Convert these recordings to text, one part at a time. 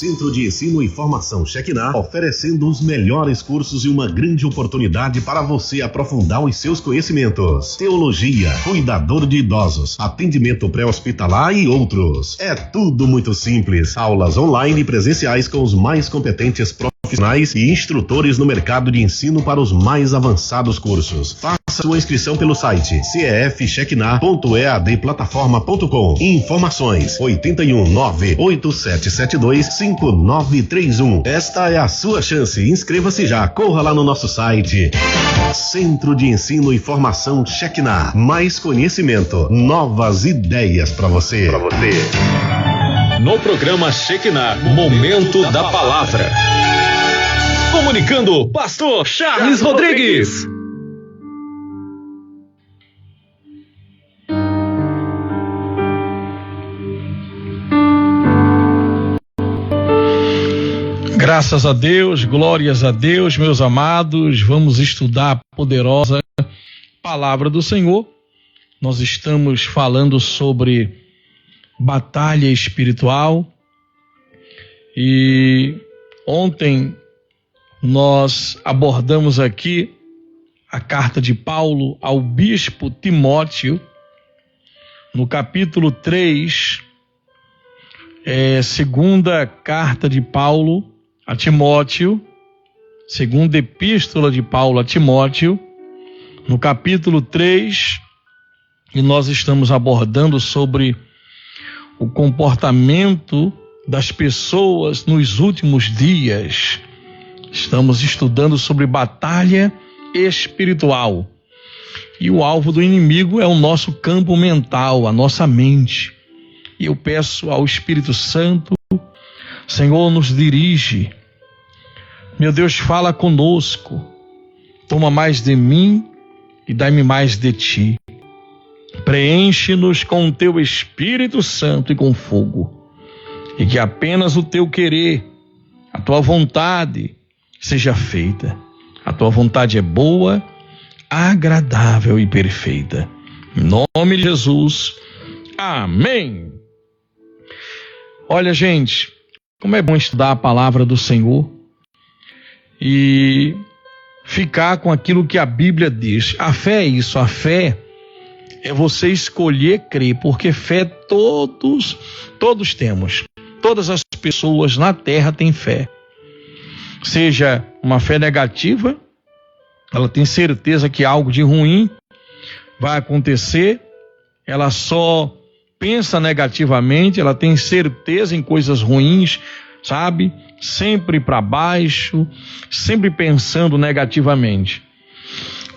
Centro de Ensino e Formação Shekinah, oferecendo os melhores cursos e uma grande oportunidade para você aprofundar os seus conhecimentos. Teologia, cuidador de idosos, atendimento pré-hospitalar e outros. É tudo muito simples. Aulas online e presenciais com os mais competentes profissionais e instrutores no mercado de ensino para os mais avançados cursos. Faça sua inscrição pelo site cefcheckna.eadplataforma.com. Informações 81987725931. Esta é a sua chance. Inscreva-se já. Corra lá no nosso site. Centro de Ensino e Formação Shekinah. Mais conhecimento, novas ideias para você. No programa Shekinah, Momento da Palavra. Comunicando, Pastor Charles Rodrigues. Graças a Deus, glórias a Deus, meus amados. Vamos estudar a poderosa palavra do Senhor. Nós estamos falando sobre batalha espiritual e ontem nós abordamos aqui a carta de Paulo ao bispo Timóteo, no capítulo 3, segunda carta de Paulo a Timóteo, segunda epístola de Paulo a Timóteo, no capítulo 3, e nós estamos abordando sobre o comportamento das pessoas nos últimos dias. Estamos estudando sobre batalha espiritual. E o alvo do inimigo é o nosso campo mental, a nossa mente. E eu peço ao Espírito Santo, Senhor, nos dirige. Meu Deus, fala conosco. Toma mais de mim e dai-me mais de ti. Preenche-nos com o teu Espírito Santo e com fogo. E que apenas o teu querer, a tua vontade, seja feita. A tua vontade é boa, agradável e perfeita. Em nome de Jesus. Amém. Olha, gente, como é bom estudar a palavra do Senhor e ficar com aquilo que a Bíblia diz. A fé é isso, a fé é você escolher crer, porque fé todos temos. Todas as pessoas na terra têm fé. Seja uma fé negativa, ela tem certeza que algo de ruim vai acontecer, ela só pensa negativamente, ela tem certeza em coisas ruins, sabe? Sempre para baixo, sempre pensando negativamente.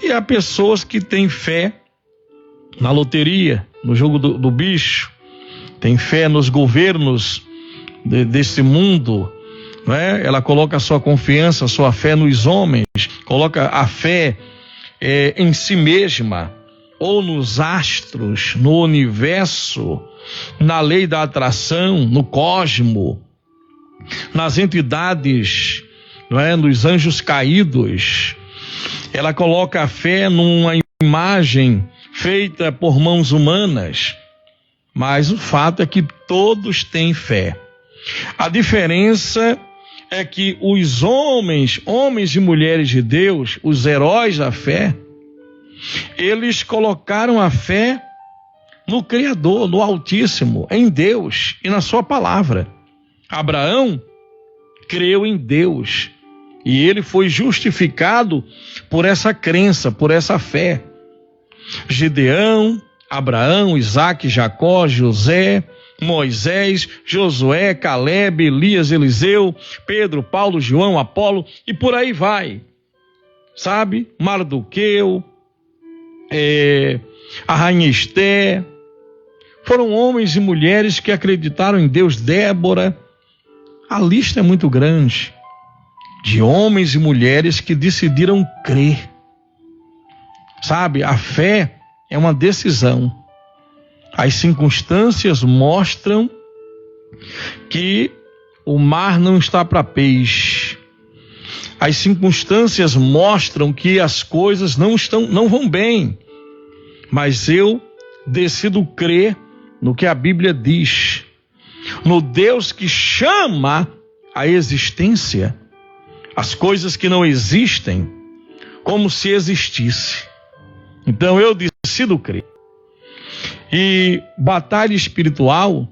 E há pessoas que têm fé na loteria, no jogo do bicho, tem fé nos governos desse mundo, não é? Ela coloca a sua confiança, a sua fé nos homens, coloca a fé em si mesma, ou nos astros, no universo, na lei da atração, no cosmo, nas entidades, não é? Nos anjos caídos. Ela coloca a fé numa imagem feita por mãos humanas, mas o fato é que todos têm fé. A diferença é que os homens e mulheres de Deus, os heróis da fé, eles colocaram a fé no Criador, no Altíssimo, em Deus e na sua palavra. Abraão creu em Deus e ele foi justificado por essa crença, por essa fé. Gideão, Abraão, Isaque, Jacó, José, Moisés, Josué, Caleb, Elias, Eliseu, Pedro, Paulo, João, Apolo e por aí vai. Sabe? Mardoqueu, a rainha Esté, foram homens e mulheres que acreditaram em Deus. Débora, a lista é muito grande de homens e mulheres que decidiram crer. Sabe, a fé é uma decisão. As circunstâncias mostram que o mar não está para peixe. As circunstâncias mostram que as coisas não vão bem. Mas eu decido crer no que a Bíblia diz, no Deus que chama a existência, as coisas que não existem, como se existisse. Então eu decido crer. E batalha espiritual,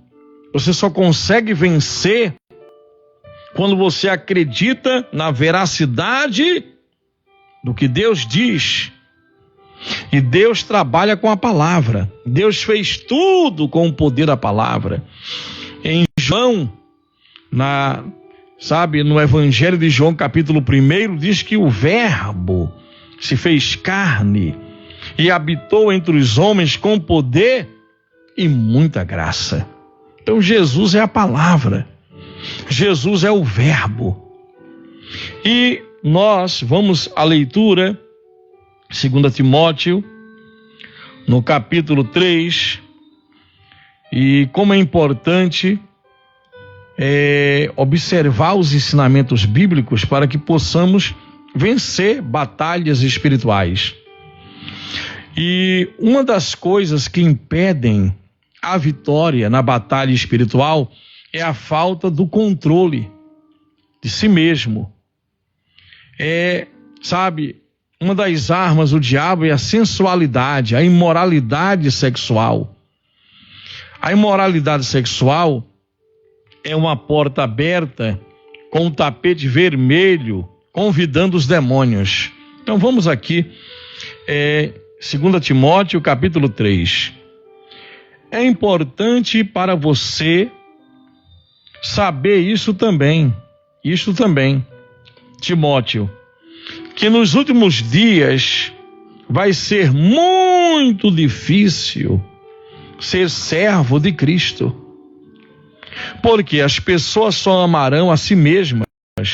você só consegue vencer quando você acredita na veracidade do que Deus diz. E Deus trabalha com a palavra. Deus fez tudo com o poder da palavra. Em João, no Evangelho de João, capítulo 1, diz que o Verbo se fez carne e habitou entre os homens com poder e muita graça. Então Jesus é a palavra. Jesus é o Verbo. E nós vamos à leitura, 2 Timóteo, no capítulo 3, e como é importante observar os ensinamentos bíblicos para que possamos vencer batalhas espirituais. E uma das coisas que impedem a vitória na batalha espiritual é a falta do controle de si mesmo. Uma das armas do diabo é a sensualidade, a imoralidade sexual. A imoralidade sexual é uma porta aberta com um tapete vermelho, convidando os demônios. Então vamos aqui, 2 Timóteo, capítulo 3. É importante para você saber isso também, Timóteo, que nos últimos dias vai ser muito difícil ser servo de Cristo, porque as pessoas só amarão a si mesmas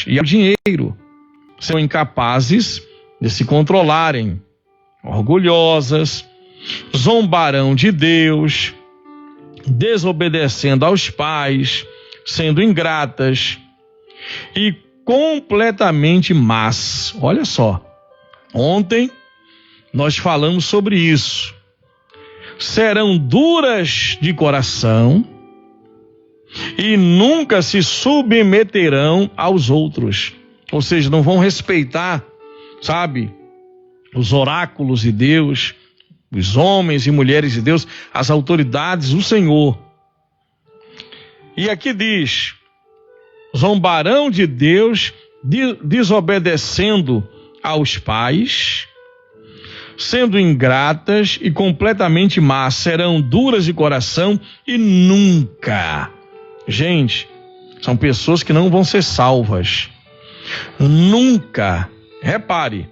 e ao dinheiro, são incapazes de se controlarem, orgulhosas, zombarão de Deus, desobedecendo aos pais, sendo ingratas e completamente más. Olha só, ontem nós falamos sobre isso. Serão duras de coração e nunca se submeterão aos outros. Ou seja, não vão respeitar, os oráculos de Deus, os homens e mulheres de Deus, as autoridades do Senhor. E aqui diz: zombarão de Deus, desobedecendo aos pais, sendo ingratas e completamente más, serão duras de coração e nunca. Gente, são pessoas que não vão ser salvas. Nunca, repare,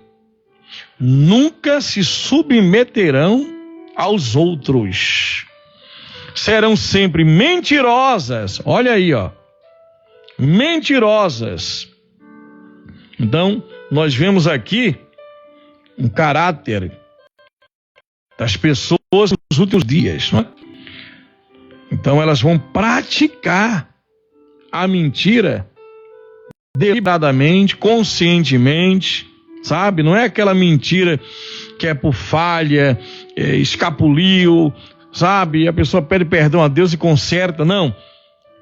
nunca se submeterão aos outros. Serão sempre mentirosas. Olha aí, mentirosas. Então, nós vemos aqui um caráter das pessoas nos últimos dias, não é? Então elas vão praticar a mentira deliberadamente, conscientemente, não é aquela mentira que é por falha, escapuliu, e a pessoa pede perdão a Deus e conserta. Não,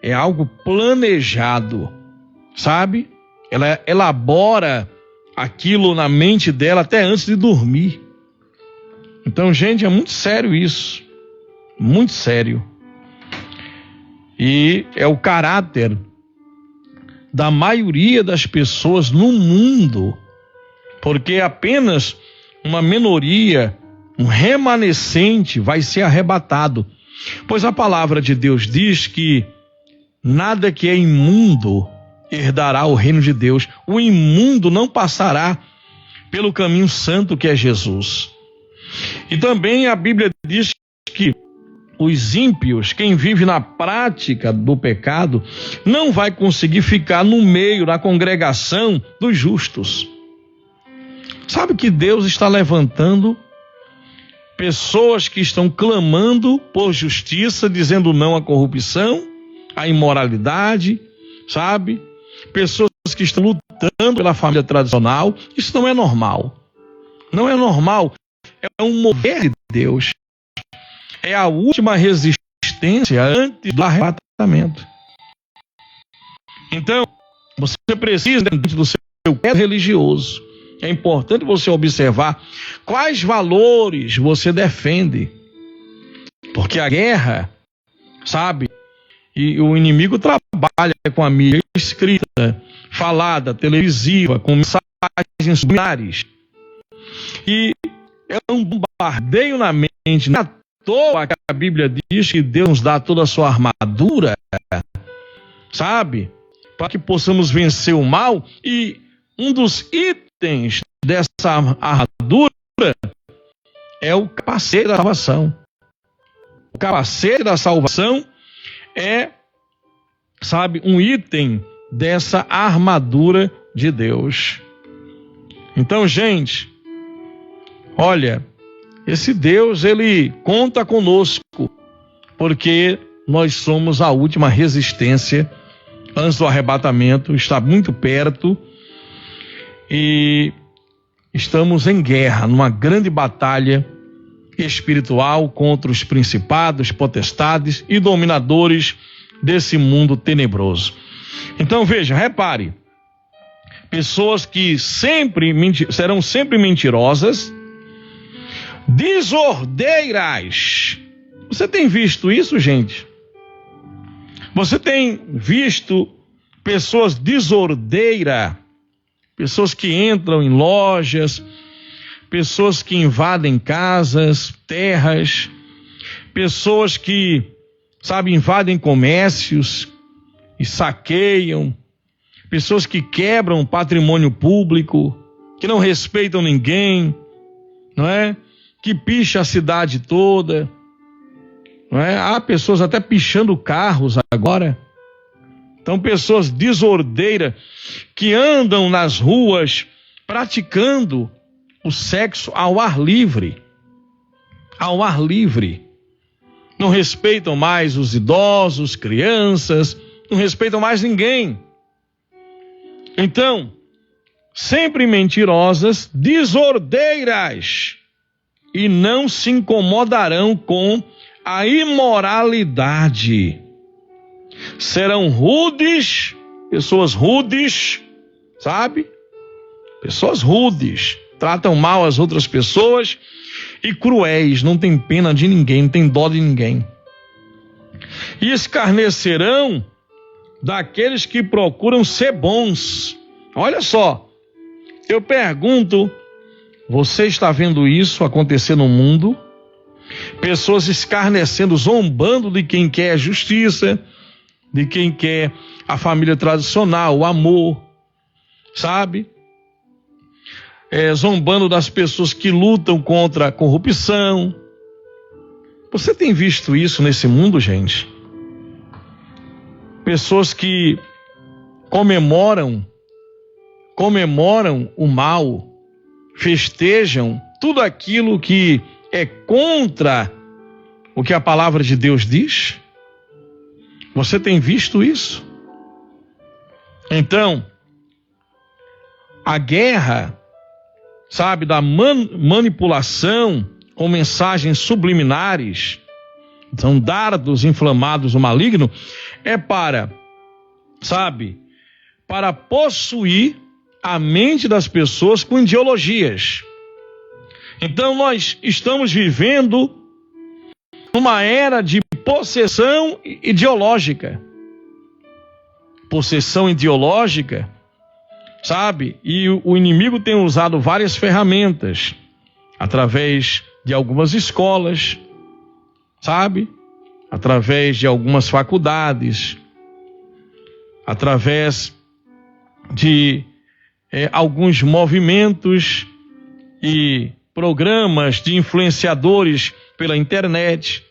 é algo planejado, ela elabora aquilo na mente dela até antes de dormir. Então, gente, é muito sério isso, muito sério. E é o caráter da maioria das pessoas no mundo, porque apenas uma minoria, um remanescente vai ser arrebatado. Pois a palavra de Deus diz que nada que é imundo herdará o reino de Deus. O imundo não passará pelo caminho santo que é Jesus. E também a Bíblia diz que os ímpios, quem vive na prática do pecado, não vai conseguir ficar no meio da congregação dos justos. Sabe que Deus está levantando pessoas que estão clamando por justiça, dizendo não à corrupção, à imoralidade, pessoas que estão lutando pela família tradicional. Isso não é normal. Não é normal. É um mover de Deus. É a última resistência antes do arrebatamento. Então, Você precisa, dentro do seu credo religioso, é importante você observar quais valores você defende. Porque a guerra, sabe, e o inimigo trabalha com a mídia escrita, falada, televisiva, com mensagens subliminares. E é um bombardeio na mente. Não é à toa que a Bíblia diz que Deus nos dá toda a sua armadura, sabe? Para que possamos vencer o mal. E um dos itens dessa armadura é o capacete da salvação. O capacete da salvação é, sabe, um item dessa armadura de Deus. Então, gente, olha, esse Deus, ele conta conosco, porque nós somos a última resistência antes do arrebatamento, está muito perto e estamos em guerra, numa grande batalha espiritual contra os principados, potestades e dominadores desse mundo tenebroso. Então veja, repare, pessoas que serão sempre mentirosas, desordeiras. Você tem visto isso, gente? Você tem visto pessoas desordeiras, pessoas que entram em lojas, pessoas que invadem casas, terras, pessoas que, sabe, invadem comércios e saqueiam, pessoas que quebram patrimônio público, que não respeitam ninguém, não é? Que picha a cidade toda, não é? Há pessoas até pichando carros agora. Então, pessoas desordeiras que andam nas ruas praticando o sexo ao ar livre. Ao ar livre. Não respeitam mais os idosos, crianças, não respeitam mais ninguém. Então, sempre mentirosas, desordeiras, e não se incomodarão com a imoralidade. Serão rudes, pessoas rudes, sabe? Pessoas rudes, tratam mal as outras pessoas e cruéis, não tem pena de ninguém, não tem dó de ninguém. E escarnecerão daqueles que procuram ser bons. Olha só, eu pergunto, você está vendo isso acontecer no mundo? Pessoas escarnecendo, zombando de quem quer a justiça, de quem quer a família tradicional, o amor, sabe? Zombando das pessoas que lutam contra a corrupção. Você tem visto isso nesse mundo, gente? Pessoas que comemoram o mal, festejam tudo aquilo que é contra o que a palavra de Deus diz. Você tem visto isso? Então, a guerra, sabe, da manipulação com mensagens subliminares, são dardos inflamados do maligno, é para, sabe, para possuir a mente das pessoas com ideologias. Então nós estamos vivendo uma era de possessão ideológica. Possessão ideológica, sabe? E o inimigo tem usado várias ferramentas, através de algumas escolas, sabe? Através de algumas faculdades, através de alguns movimentos e programas de influenciadores pela internet.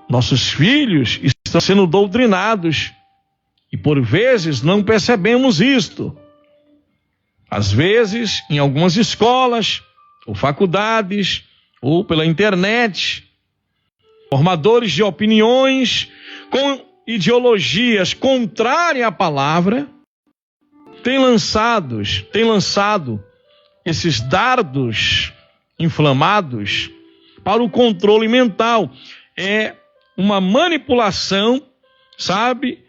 Nossos filhos estão sendo doutrinados e por vezes não percebemos isto. Às vezes, em algumas escolas ou faculdades ou pela internet, formadores de opiniões com ideologias contrárias à palavra têm lançado esses dardos inflamados para o controle mental. É uma manipulação, sabe,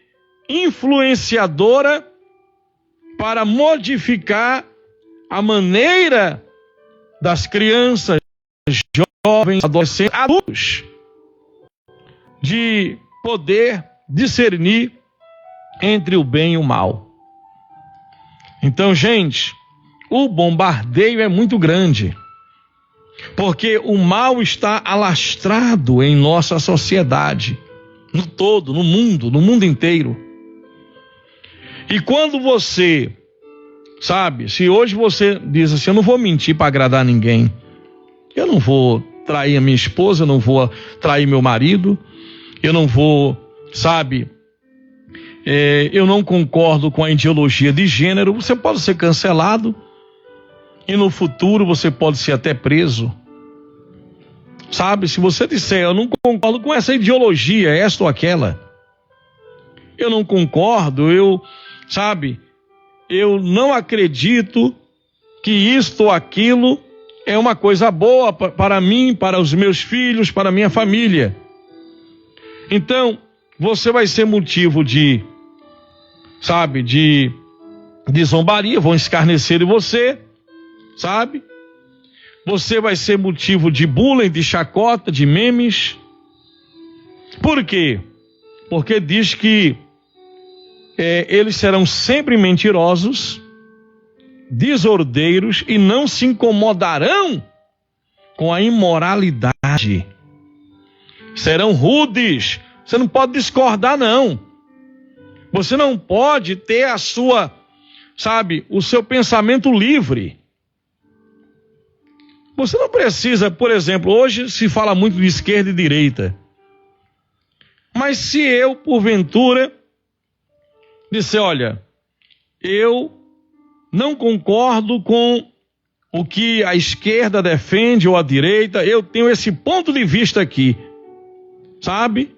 influenciadora para modificar a maneira das crianças, jovens, adolescentes, adultos, de poder discernir entre o bem e o mal. Então, gente, o bombardeio é muito grande, porque o mal está alastrado em nossa sociedade, no todo, no mundo inteiro. E quando você, sabe, se hoje você diz assim, eu não vou mentir para agradar ninguém, eu não vou trair a minha esposa, eu não vou trair meu marido, eu não vou, sabe, eu não concordo com a ideologia de gênero, você pode ser cancelado e no futuro você pode ser até preso. Sabe, se você disser, eu não concordo com essa ideologia, esta ou aquela, eu não concordo, eu não acredito que isto ou aquilo é uma coisa boa para mim, para os meus filhos, para a minha família. Então, você vai ser motivo de zombaria, vão escarnecer de você, sabe? Você vai ser motivo de bullying, de chacota, de memes. Por quê? Porque diz que eles serão sempre mentirosos, desordeiros e não se incomodarão com a imoralidade. Serão rudes. Você não pode discordar, não. Você não pode ter o seu pensamento livre. Você não precisa, por exemplo, hoje se fala muito de esquerda e direita. Mas se eu, porventura, disser, olha, eu não concordo com o que a esquerda defende ou a direita, eu tenho esse ponto de vista aqui, sabe?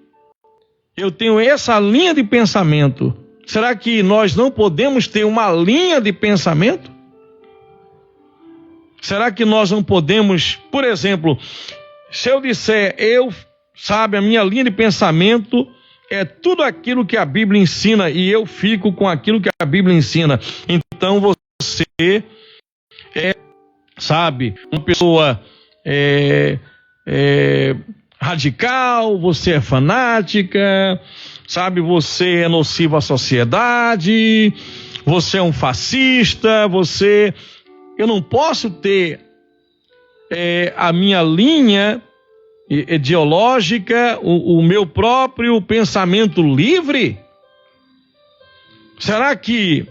Eu tenho essa linha de pensamento. Será que nós não podemos ter uma linha de pensamento? Será que nós não podemos, por exemplo, se eu disser, a minha linha de pensamento é tudo aquilo que a Bíblia ensina e eu fico com aquilo que a Bíblia ensina. Então você uma pessoa radical, você é fanática, você é nocivo à sociedade, você é um fascista, eu não posso ter a minha linha ideológica, o meu próprio pensamento livre? Será que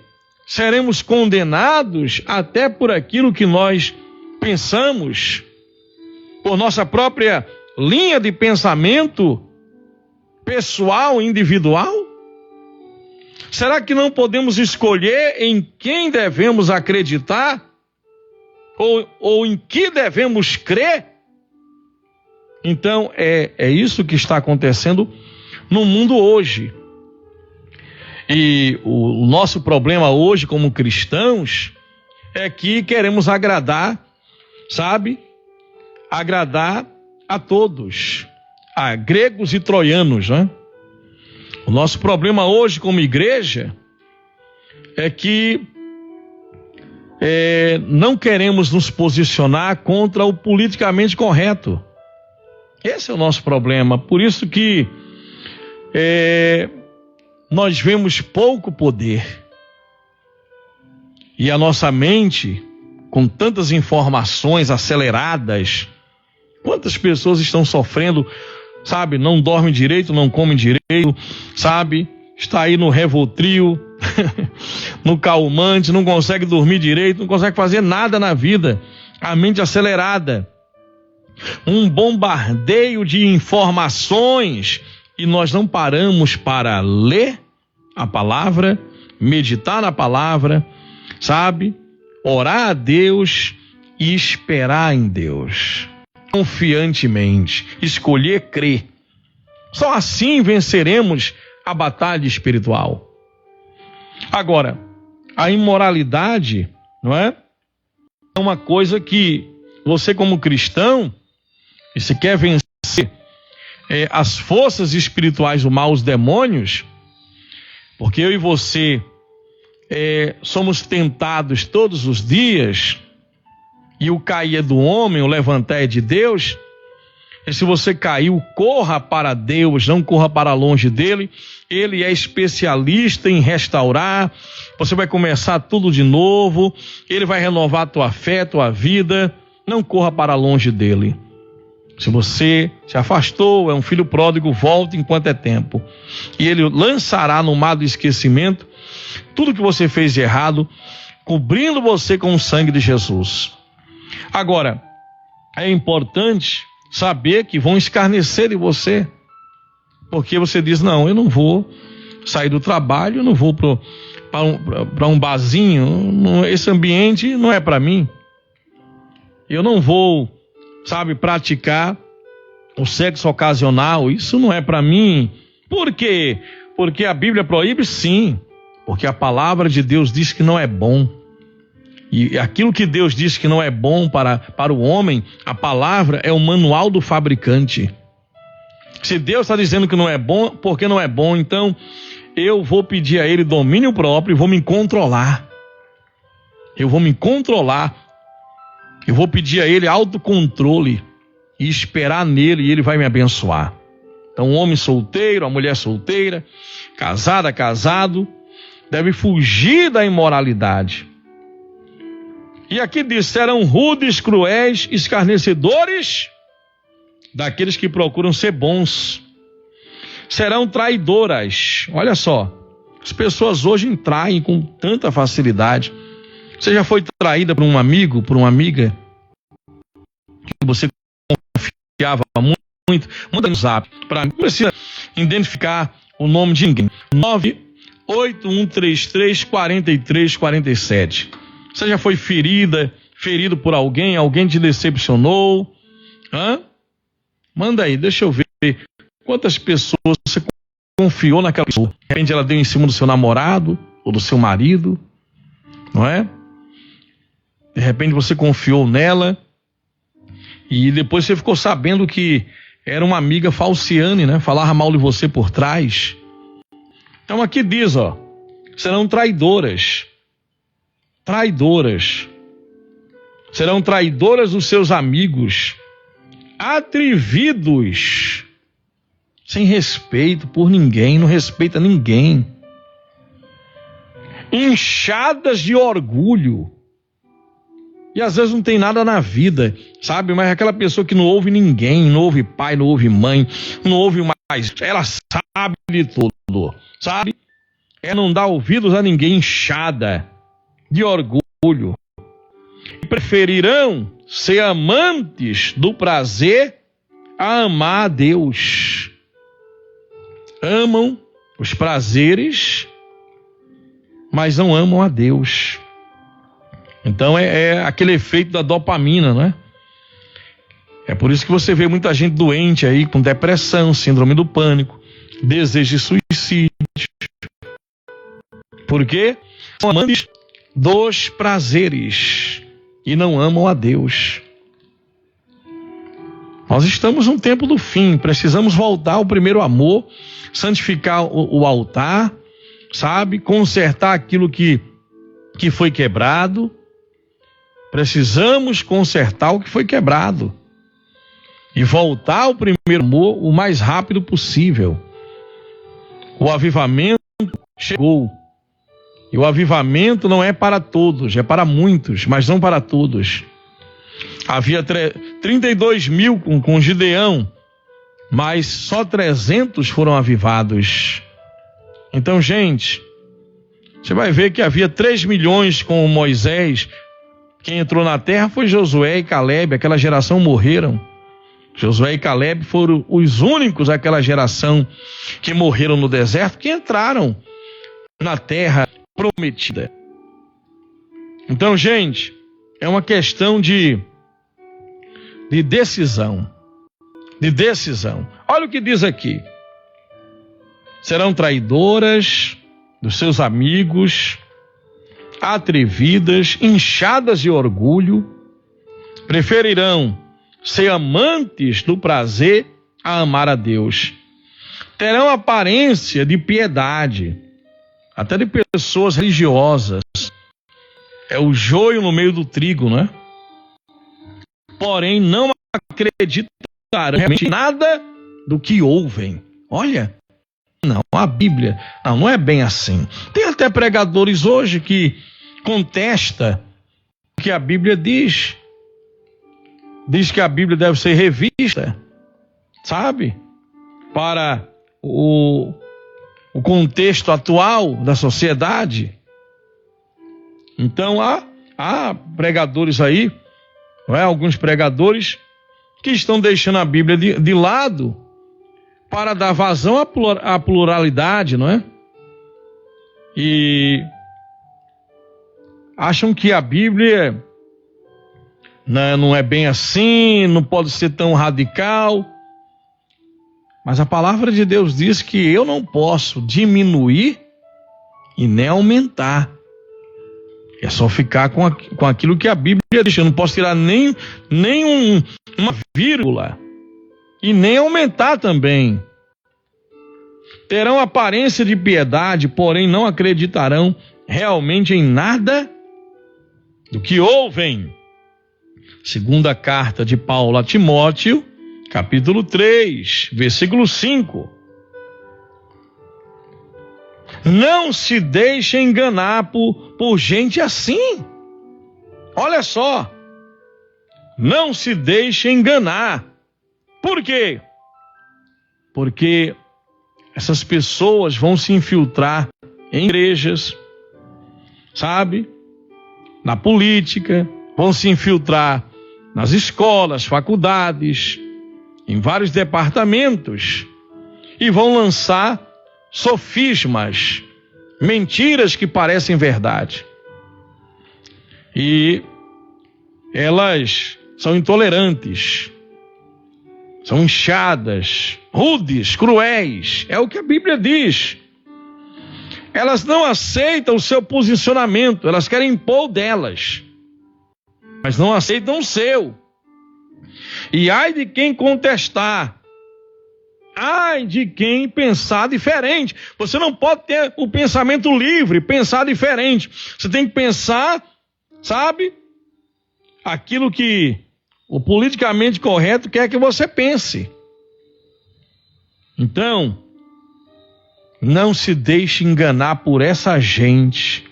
seremos condenados até por aquilo que nós pensamos, por nossa própria linha de pensamento pessoal, individual? Será que não podemos escolher em quem devemos acreditar? Ou em que devemos crer? Então, é isso que está acontecendo no mundo hoje. E o nosso problema hoje, como cristãos, é que queremos agradar, agradar a todos, a gregos e troianos, né? O nosso problema hoje, como igreja, é que não queremos nos posicionar contra o politicamente correto. Esse é o nosso problema. Por isso que nós vemos pouco poder. E a nossa mente, com tantas informações aceleradas, quantas pessoas estão sofrendo, não dormem direito, não comem direito, está aí no Rivotril, no calmante, não consegue dormir direito, não consegue fazer nada na vida, a mente acelerada, um bombardeio de informações, e nós não paramos para ler a palavra, meditar na palavra, orar a Deus e esperar em Deus, confiantemente, escolher crer. Só assim venceremos a batalha espiritual. Agora, a imoralidade, não é? É uma coisa que você, como cristão, e se quer vencer as forças espirituais do mal, os demônios, porque eu e você somos tentados todos os dias, e o cair é do homem, o levantar é de Deus. E se você caiu, corra para Deus, não corra para longe dele. Ele é especialista em restaurar. Você vai começar tudo de novo. Ele vai renovar a tua fé, tua vida. Não corra para longe dele. Se você se afastou, é um filho pródigo, volte enquanto é tempo. E ele lançará no mar do esquecimento tudo que você fez de errado, cobrindo você com o sangue de Jesus. Agora, é importante saber que vão escarnecer de você, porque você diz: não, eu não vou sair do trabalho, eu não vou para um barzinho, esse ambiente não é para mim. Eu não vou, praticar o sexo ocasional, isso não é para mim. Por quê? Porque a Bíblia proíbe? Sim, porque a palavra de Deus diz que não é bom. E aquilo que Deus diz que não é bom para o homem, a palavra é o manual do fabricante. Se Deus está dizendo que não é bom, porque não é bom, então eu vou pedir a Ele domínio próprio e vou me controlar. Eu vou me controlar. Eu vou pedir a Ele autocontrole e esperar nele, e Ele vai me abençoar. Então, o homem solteiro, a mulher solteira, casada, casado, deve fugir da imoralidade. E aqui diz: serão rudes, cruéis, escarnecedores daqueles que procuram ser bons. Serão traidoras. Olha só, as pessoas hoje traem com tanta facilidade. Você já foi traída por um amigo, por uma amiga que você confiava muito? Manda no zap para mim, não precisa identificar o nome de ninguém. 981334347. Você já foi ferido por alguém te decepcionou? Manda aí, deixa eu ver quantas pessoas você confiou naquela pessoa. De repente ela deu em cima do seu namorado ou do seu marido, não é? De repente você confiou nela e depois você ficou sabendo que era uma amiga falciane, né? Falava mal de você por trás. Então aqui diz, serão traidoras. Traidoras. Serão traidoras dos seus amigos, atrevidos, sem respeito por ninguém, não respeita ninguém, inchadas de orgulho, e às vezes não tem nada na vida, mas aquela pessoa que não ouve ninguém, não ouve pai, não ouve mãe, não ouve mais, ela sabe de tudo, ela não dá ouvidos a ninguém, inchada de orgulho. Preferirão ser amantes do prazer a amar a Deus. Amam os prazeres, mas não amam a Deus. Então é aquele efeito da dopamina, né? É por isso que você vê muita gente doente aí, com depressão, síndrome do pânico, desejo de suicídio. Por quê? São amantes dos prazeres e não amam a Deus. Nós estamos num tempo do fim, precisamos voltar ao primeiro amor, santificar o altar, consertar aquilo que foi quebrado. Precisamos consertar o que foi quebrado e voltar ao primeiro amor o mais rápido possível. O avivamento chegou. E o avivamento não é para todos, é para muitos, mas não para todos. Havia 32 mil com Gideão, mas só 300 foram avivados. Então, gente, você vai ver que havia 3 milhões com Moisés. Quem entrou na terra foi Josué e Calebe, aquela geração morreram. Josué e Calebe foram os únicos daquela geração que morreram no deserto, que entraram na terra prometida. Então, gente, é uma questão de decisão. De decisão. Olha o que diz aqui: serão traidoras dos seus amigos, atrevidas, inchadas de orgulho, preferirão ser amantes do prazer a amar a Deus. Terão aparência de piedade, até de pessoas religiosas. É o joio no meio do trigo, né? Porém, não acreditarão realmente em nada do que ouvem. Olha, não, a Bíblia, não é bem assim. Tem até pregadores hoje que contestam o que a Bíblia diz. Diz que a Bíblia deve ser revista, sabe? Para o contexto atual da sociedade. Então há pregadores aí, não é? Alguns pregadores que estão deixando a Bíblia de lado para dar vazão à pluralidade, não é? E acham que a Bíblia não é bem assim, não pode ser tão radical. Mas a palavra de Deus diz que eu não posso diminuir e nem aumentar. É só ficar com aquilo que a Bíblia diz. Eu não posso tirar nem uma vírgula e nem aumentar também. Terão aparência de piedade, porém não acreditarão realmente em nada do que ouvem. Segunda carta de Paulo a Timóteo, capítulo 3, versículo 5. Não se deixe enganar por gente assim. Olha só. Não se deixe enganar. Por quê? Porque essas pessoas vão se infiltrar em igrejas, sabe? Na política, vão se infiltrar nas escolas, faculdades, em vários departamentos e vão lançar sofismas, mentiras que parecem verdade. E elas são intolerantes, são inchadas, rudes, cruéis. É o que a Bíblia diz. Elas não aceitam o seu posicionamento, elas querem impor o delas, mas não aceitam o seu. E ai de quem contestar, ai de quem pensar diferente. Você não pode ter o pensamento livre, pensar diferente. Você tem que pensar, sabe, aquilo que o politicamente correto quer que você pense. Então, não se deixe enganar por essa gente.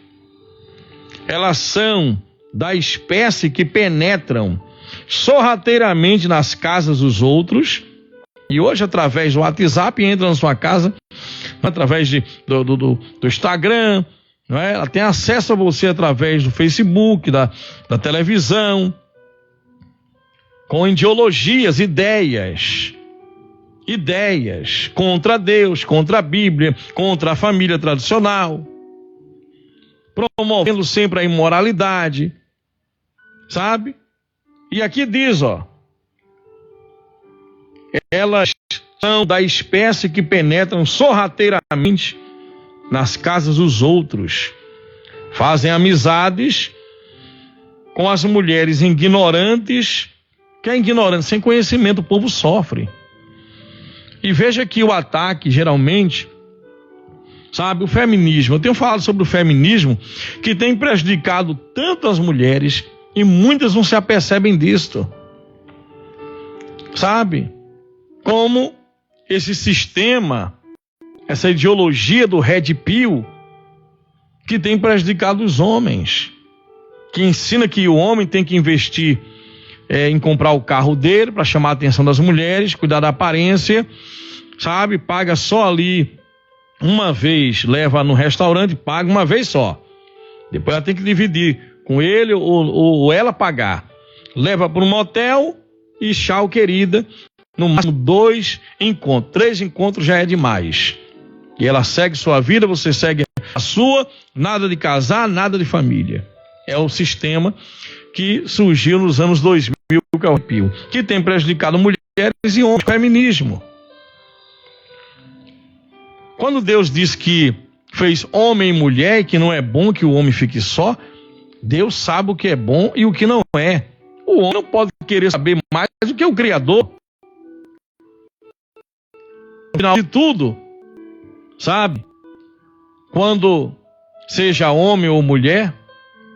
Elas são da espécie que penetram sorrateiramente nas casas dos outros, e hoje através do WhatsApp entra na sua casa, através do Instagram, não é? Ela tem acesso a você através do Facebook, da televisão, com ideologias, ideias contra Deus, contra a Bíblia, contra a família tradicional, promovendo sempre a imoralidade, sabe? E aqui diz, elas são da espécie que penetram sorrateiramente nas casas dos outros, fazem amizades com as mulheres ignorantes. Que é ignorante, sem conhecimento, o povo sofre. E veja que o ataque, geralmente, sabe, o feminismo. Eu tenho falado sobre o feminismo, que tem prejudicado tanto as mulheres, e muitas não se apercebem disto. Sabe? Como esse sistema, essa ideologia do Red Pill, que tem prejudicado os homens, que ensina que o homem tem que investir em comprar o carro dele para chamar a atenção das mulheres, cuidar da aparência, sabe? Paga só ali uma vez, leva no restaurante, paga uma vez só. Depois ela tem que dividir com ele ou ela pagar. Leva para um motel e tchau, querida. No máximo 2 encontros, 3 encontros já é demais. E ela segue sua vida, você segue a sua, nada de casar, nada de família. É o sistema que surgiu nos anos 2000, que é o Pio, que tem prejudicado mulheres e homens, feminismo. Quando Deus diz que fez homem e mulher e que não é bom que o homem fique só, Deus sabe o que é bom e o que não é. O homem não pode querer saber mais do que o Criador. No final de tudo, sabe? quando seja homem ou mulher,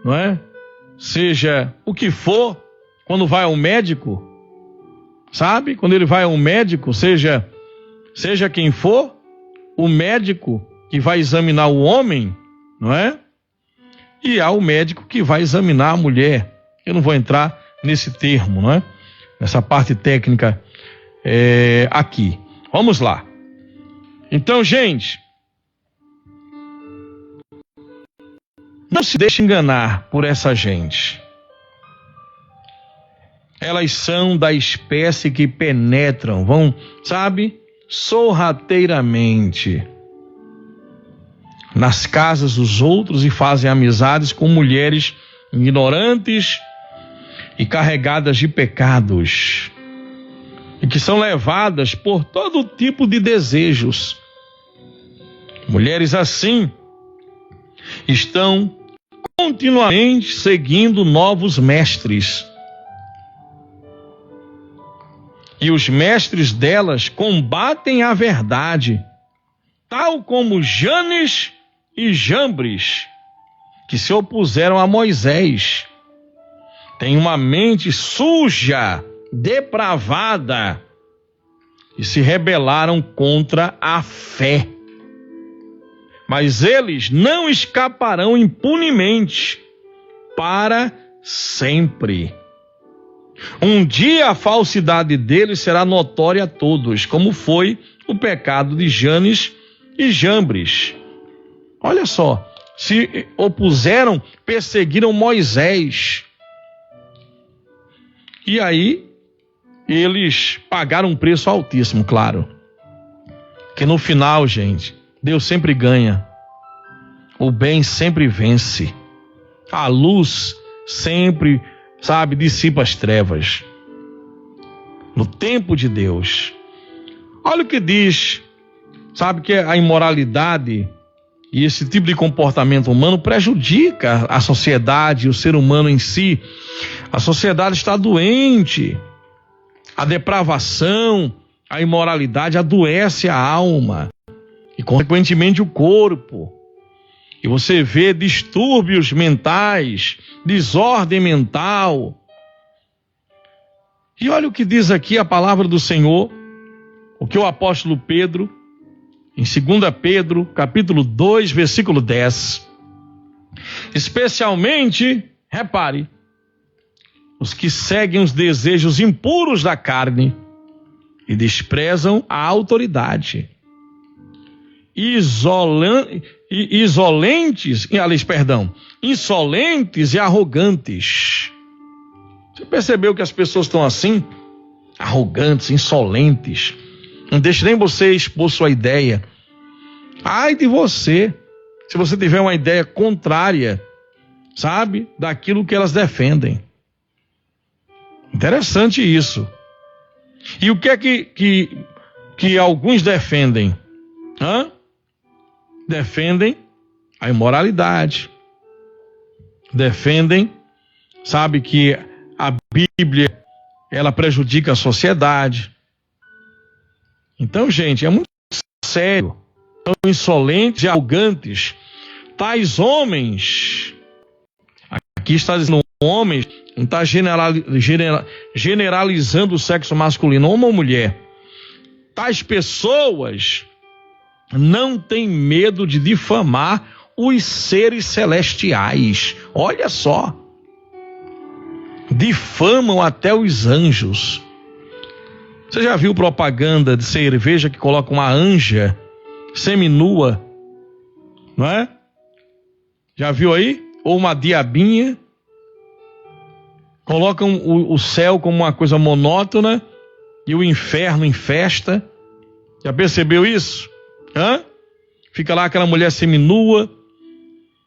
não é? Seja o que for, quando vai ao médico, sabe? Quando ele vai ao médico, seja quem for, o médico que vai examinar o homem, não é? E há o médico que vai examinar a mulher. Eu não vou entrar nesse termo, não é? Nessa parte técnica aqui. Vamos lá. Então, gente, não se deixe enganar por essa gente. Elas são da espécie que penetram, vão, sabe, sorrateiramente nas casas dos outros e fazem amizades com mulheres ignorantes e carregadas de pecados, e que são levadas por todo tipo de desejos. Mulheres assim estão continuamente seguindo novos mestres. E os mestres delas combatem a verdade, tal como Janes e Jambres, que se opuseram a Moisés. Têm uma mente suja, depravada, e se rebelaram contra a fé. Mas eles não escaparão impunemente para sempre. Um dia a falsidade deles será notória a todos, como foi o pecado de Janes e Jambres. Olha só, se opuseram, perseguiram Moisés. E aí, eles pagaram um preço altíssimo, claro. Que no final, gente, Deus sempre ganha. O bem sempre vence. A luz sempre, sabe, dissipa as trevas. No tempo de Deus. Olha o que diz, sabe, que a imoralidade e esse tipo de comportamento humano prejudica a sociedade, o ser humano em si. A sociedade está doente. A depravação, a imoralidade adoece a alma e, consequentemente, o corpo. E você vê distúrbios mentais, desordem mental. E olha o que diz aqui a palavra do Senhor, o que o apóstolo Pedro, em 2 Pedro, capítulo 2, versículo 10. Especialmente, repare, os que seguem os desejos impuros da carne e desprezam a autoridade. Insolentes e arrogantes. Você percebeu que as pessoas estão assim? Arrogantes, insolentes. Não deixe nem você expor sua ideia. Ai de você, se você tiver uma ideia contrária, sabe, daquilo que elas defendem. Interessante isso. E o que é que alguns defendem? Defendem a imoralidade. Defendem, sabe, que a Bíblia, ela prejudica a sociedade. Então, gente, é muito sério. São insolentes e arrogantes. Tais homens, aqui está dizendo homens, não está generalizando o sexo masculino, homem ou mulher. Tais pessoas não têm medo de difamar os seres celestiais. Olha só. Difamam até os anjos. Você já viu propaganda de cerveja que coloca uma anja seminua? Não é? Já viu aí? Ou uma diabinha? Colocam o céu como uma coisa monótona e o inferno em festa. Já percebeu isso? Fica lá aquela mulher seminua,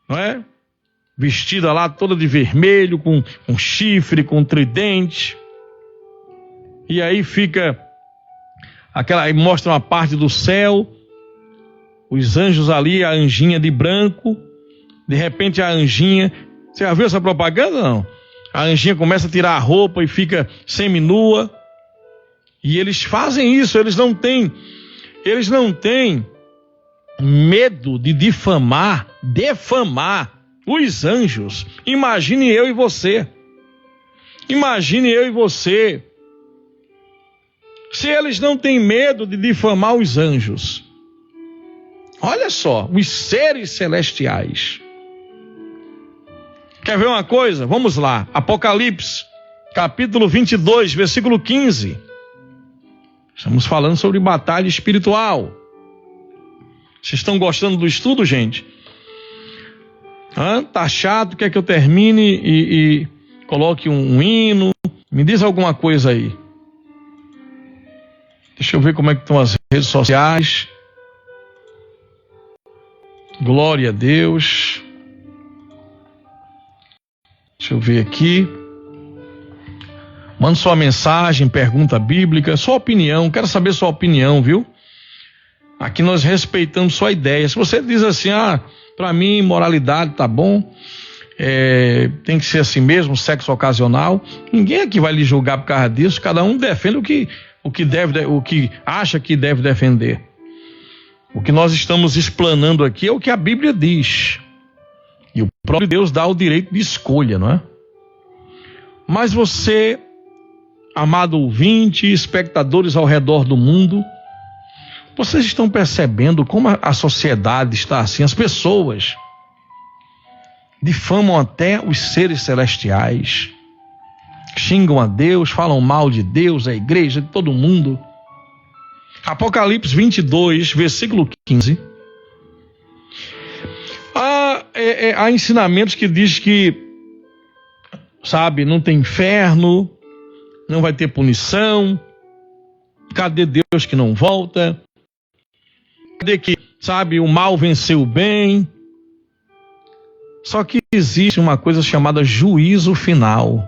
não é? Vestida lá toda de vermelho, com chifre, com tridente. E aí fica aí mostra uma parte do céu, os anjos ali, a anjinha de branco. De repente a anjinha, você já viu essa propaganda? Não. A anjinha começa a tirar a roupa e fica seminua. E eles fazem isso, eles não têm medo de defamar os anjos, imagine eu e você. Imagine eu e você. Se eles não têm medo de difamar os anjos, olha só, os seres celestiais. Quer ver uma coisa? Vamos lá, Apocalipse, capítulo 22, versículo 15. Estamos falando sobre batalha espiritual. Vocês estão gostando do estudo, gente? Tá chato? Quer que eu termine e coloque um hino? Me diz alguma coisa aí. Deixa eu ver como é que estão as redes sociais. Glória a Deus. Deixa eu ver aqui. Manda sua mensagem, pergunta bíblica, sua opinião. Quero saber sua opinião, viu? Aqui nós respeitamos sua ideia. Se você diz assim, para mim moralidade tá bom, tem que ser assim mesmo, sexo ocasional, ninguém aqui vai lhe julgar por causa disso. Cada um defende o que acha que deve defender. O que nós estamos explanando aqui é o que a Bíblia diz. E o próprio Deus dá o direito de escolha, não é? Mas você, amado ouvinte, espectadores ao redor do mundo, vocês estão percebendo como a sociedade está assim? As pessoas difamam até os seres celestiais, xingam a Deus, falam mal de Deus, a igreja, de todo mundo. Apocalipse 22, versículo 15. Há ensinamentos que diz que, não tem inferno, não vai ter punição. Cadê Deus que não volta? Cadê que, o mal venceu o bem? Só que existe uma coisa chamada juízo final.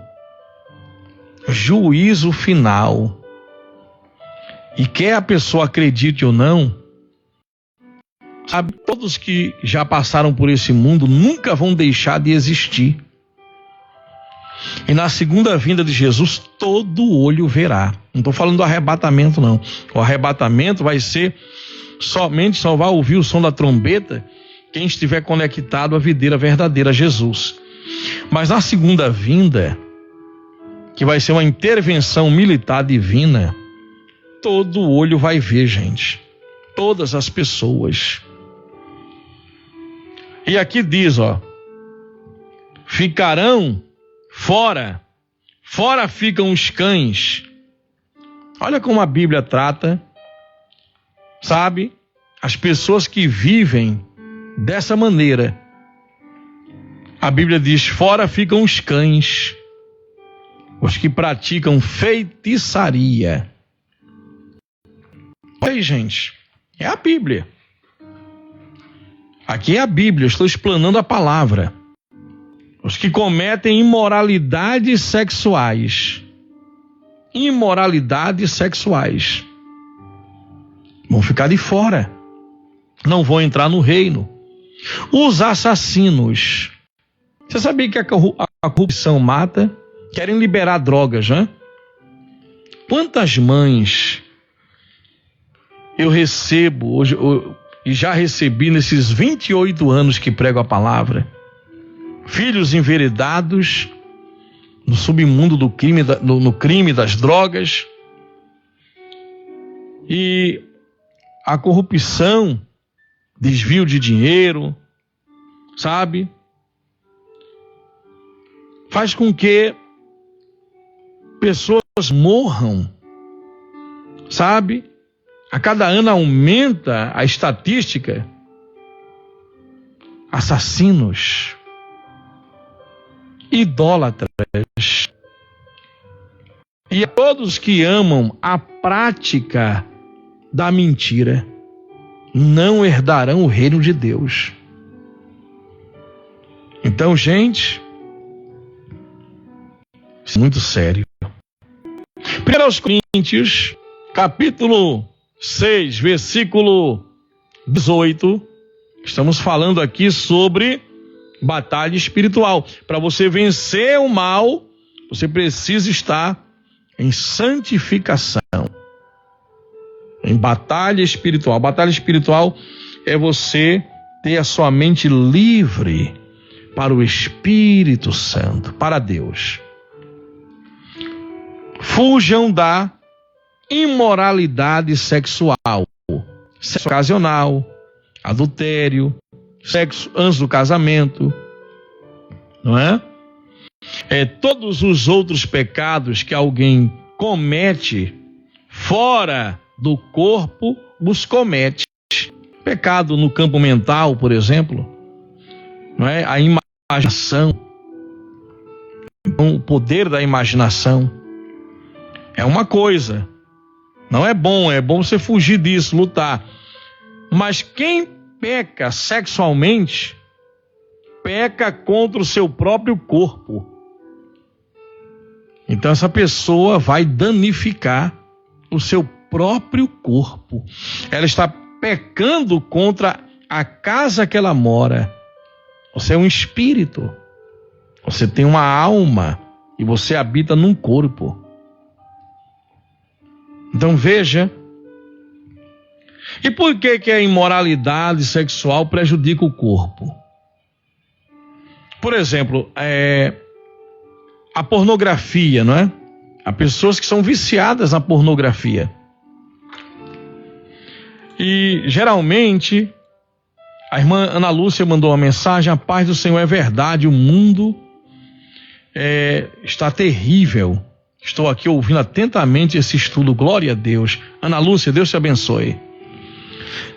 Juízo final. E quer a pessoa acredite ou não, todos que já passaram por esse mundo nunca vão deixar de existir. E na segunda vinda de Jesus, todo olho verá. Não estou falando do arrebatamento, não. O arrebatamento vai ser somente só vai ouvir o som da trombeta quem estiver conectado à videira verdadeira, Jesus. Mas na segunda vinda, que vai ser uma intervenção militar divina, todo olho vai ver, gente. Todas as pessoas. E aqui diz, ficarão fora ficam os cães. Olha como a Bíblia trata, as pessoas que vivem dessa maneira. A Bíblia diz, fora ficam os cães, os que praticam feitiçaria. Olha aí, gente, é a Bíblia. Aqui é a Bíblia, eu estou explanando a palavra. Os que cometem imoralidades sexuais. Imoralidades sexuais. Vão ficar de fora. Não vão entrar no reino. Os assassinos. Você sabia que a corrupção mata? Querem liberar drogas, né? Quantas mães eu recebo hoje, e já recebi nesses 28 anos que prego a palavra, filhos enveredados no submundo do crime, no crime das drogas, e a corrupção, desvio de dinheiro, faz com que pessoas morram, A cada ano aumenta a estatística. Assassinos, idólatras, e a todos que amam a prática da mentira não herdarão o reino de Deus. Então, gente, isso é muito sério. 1 Coríntios, capítulo 6, versículo 18, estamos falando aqui sobre batalha espiritual. Para você vencer o mal, você precisa estar em santificação, em batalha espiritual. Batalha espiritual é você ter a sua mente livre para o Espírito Santo, para Deus. Fujam da imoralidade sexual, sexo ocasional, adultério, sexo antes do casamento, não é? Todos os outros pecados que alguém comete fora do corpo, os comete. Pecado no campo mental, por exemplo, não é? A imaginação, então, o poder da imaginação é uma coisa, não é bom você fugir disso, lutar. Mas quem peca sexualmente, peca contra o seu próprio corpo. Então essa pessoa vai danificar o seu próprio corpo. Ela está pecando contra a casa que ela mora. Você é um espírito. Você tem uma alma e você habita num corpo. Então veja. E por que a imoralidade sexual prejudica o corpo? Por exemplo, a pornografia, não é? Há pessoas que são viciadas na pornografia. E geralmente, a irmã Ana Lúcia mandou uma mensagem: a paz do Senhor é verdade, o mundo está terrível. Estou aqui ouvindo atentamente esse estudo, glória a Deus. Ana Lúcia, Deus te abençoe.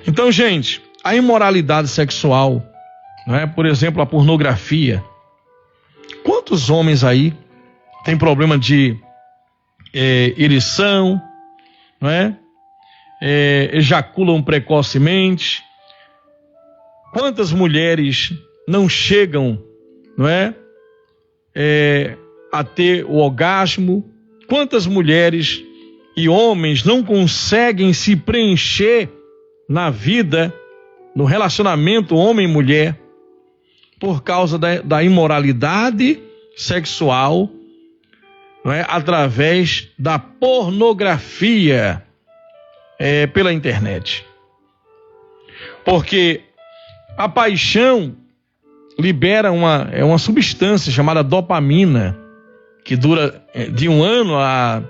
Então, gente, a imoralidade sexual, não é? Por exemplo, a pornografia. Quantos homens aí têm problema de ereção, não é? Ejaculam precocemente? Quantas mulheres não chegam, não é? A ter o orgasmo? Quantas mulheres e homens não conseguem se preencher na vida, no relacionamento homem e mulher, por causa da imoralidade sexual, não é? Através da pornografia pela internet. Porque a paixão libera uma substância chamada dopamina, que dura de 1 ano a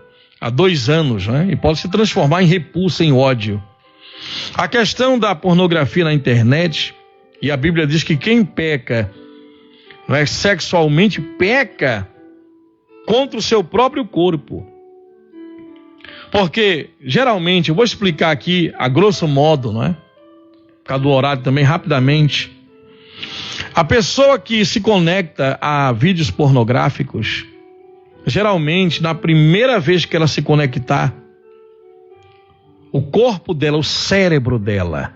2 anos, né? E pode se transformar em repulsa, em ódio. A questão da pornografia na internet, e a Bíblia diz que quem peca, não é, sexualmente, peca contra o seu próprio corpo. Porque, geralmente, eu vou explicar aqui a grosso modo, não é? Por causa do horário também, rapidamente. A pessoa que se conecta a vídeos pornográficos, geralmente, na primeira vez que ela se conectar, o corpo dela, o cérebro dela,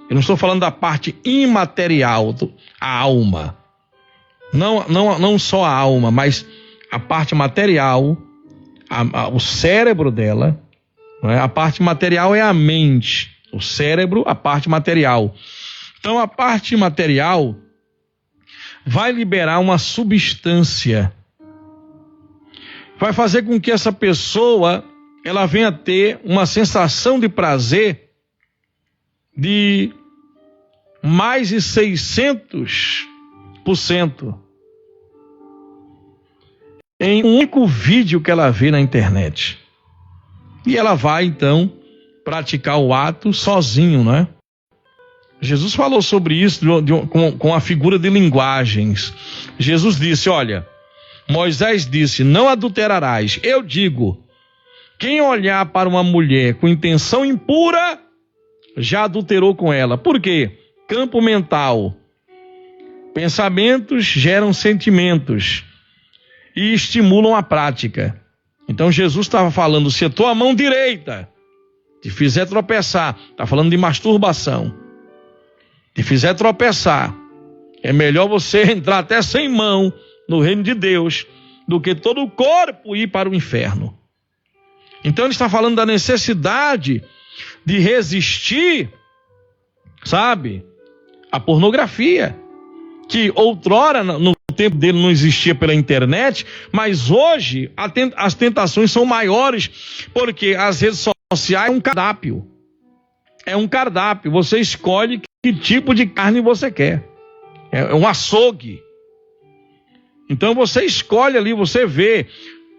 eu não estou falando da parte imaterial, a alma, não só a alma, mas a parte material, o cérebro dela, não é? A parte material é a mente, o cérebro, a parte material. Então a parte material vai liberar uma substância, vai fazer com que essa pessoa ela venha ter uma sensação de prazer de mais de 600% em um único vídeo que ela vê na internet. E ela vai, então, praticar o ato sozinho, né? Jesus falou sobre isso com a figura de linguagens. Jesus disse, olha, Moisés disse, não adulterarás. Eu digo, quem olhar para uma mulher com intenção impura, já adulterou com ela. Por quê? Campo mental. Pensamentos geram sentimentos e estimulam a prática. Então Jesus estava falando, se a tua mão direita te fizer tropeçar, está falando de masturbação, te fizer tropeçar, é melhor você entrar até sem mão no reino de Deus, do que todo o corpo ir para o inferno. Então ele está falando da necessidade de resistir, sabe, a pornografia, que outrora no tempo dele não existia pela internet, mas hoje as tentações são maiores, porque as redes sociais é um cardápio, você escolhe que tipo de carne você quer. É um açougue. Então você escolhe ali, você vê,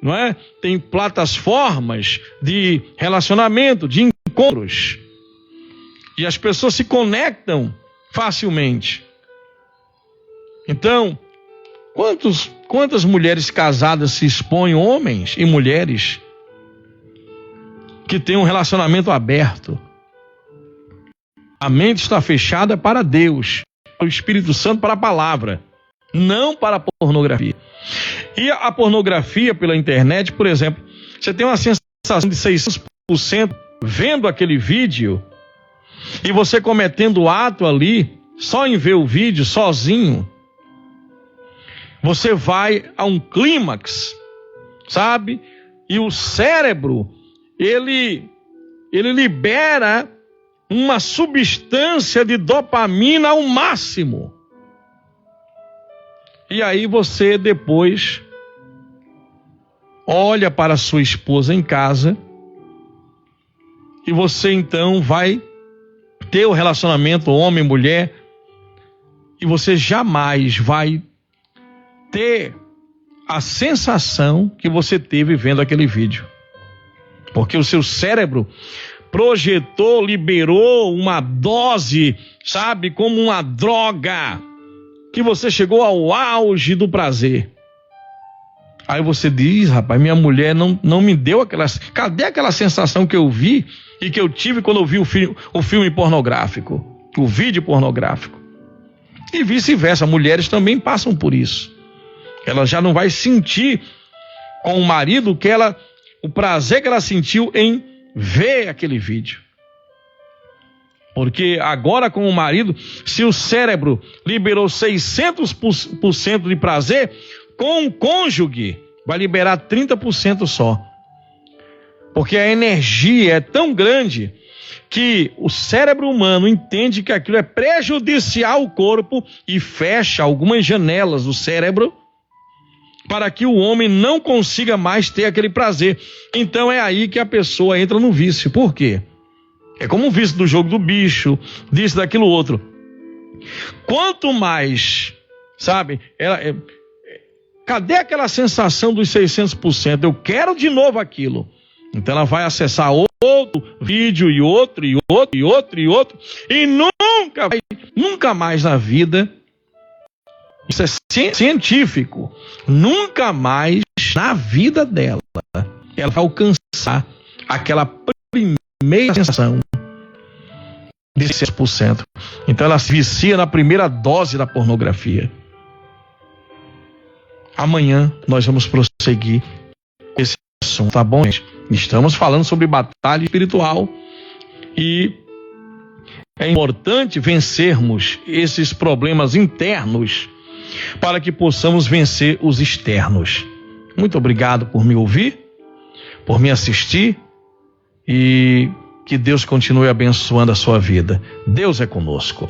não é? Tem plataformas de relacionamento, de encontros. E as pessoas se conectam facilmente. Então, quantas mulheres casadas se expõem, homens e mulheres, que têm um relacionamento aberto? A mente está fechada para Deus, para o Espírito Santo, para a palavra, não para a pornografia. E a pornografia pela internet, por exemplo, você tem uma sensação de 600% vendo aquele vídeo, e você cometendo o ato ali, só em ver o vídeo, sozinho, você vai a um clímax, sabe? E o cérebro, ele libera uma substância de dopamina ao máximo. E aí você depois olha para sua esposa em casa e você então vai ter o relacionamento homem-mulher e você jamais vai ter a sensação que você teve vendo aquele vídeo. Porque o seu cérebro projetou, liberou uma dose, sabe, como uma droga, que você chegou ao auge do prazer. Aí você diz, rapaz, minha mulher não me deu aquela... Cadê aquela sensação que eu vi e que eu tive quando eu vi o filme pornográfico, o vídeo pornográfico? E vice-versa, mulheres também passam por isso. Ela já não vai sentir com o marido o prazer que ela sentiu em ver aquele vídeo. Porque agora com o marido, se o cérebro liberou 600% de prazer, com o cônjuge vai liberar 30% só. Porque a energia é tão grande que o cérebro humano entende que aquilo é prejudicial ao corpo e fecha algumas janelas do cérebro para que o homem não consiga mais ter aquele prazer. Então é aí que a pessoa entra no vício. Por quê? É como um vício do jogo do bicho, disso, daquilo, outro. Quanto mais, sabe, cadê aquela sensação dos 600%? Eu quero de novo aquilo. Então ela vai acessar outro vídeo e outro, e outro, e outro, e outro, e nunca mais na vida, isso é científico, nunca mais na vida dela, ela vai alcançar aquela primeira sensação de 6%. Então ela se vicia na primeira dose da pornografia. Amanhã nós vamos prosseguir esse assunto, tá bom, gente? Estamos falando sobre batalha espiritual e é importante vencermos esses problemas internos para que possamos vencer os externos. Muito obrigado por me ouvir, por me assistir e que Deus continue abençoando a sua vida. Deus é conosco.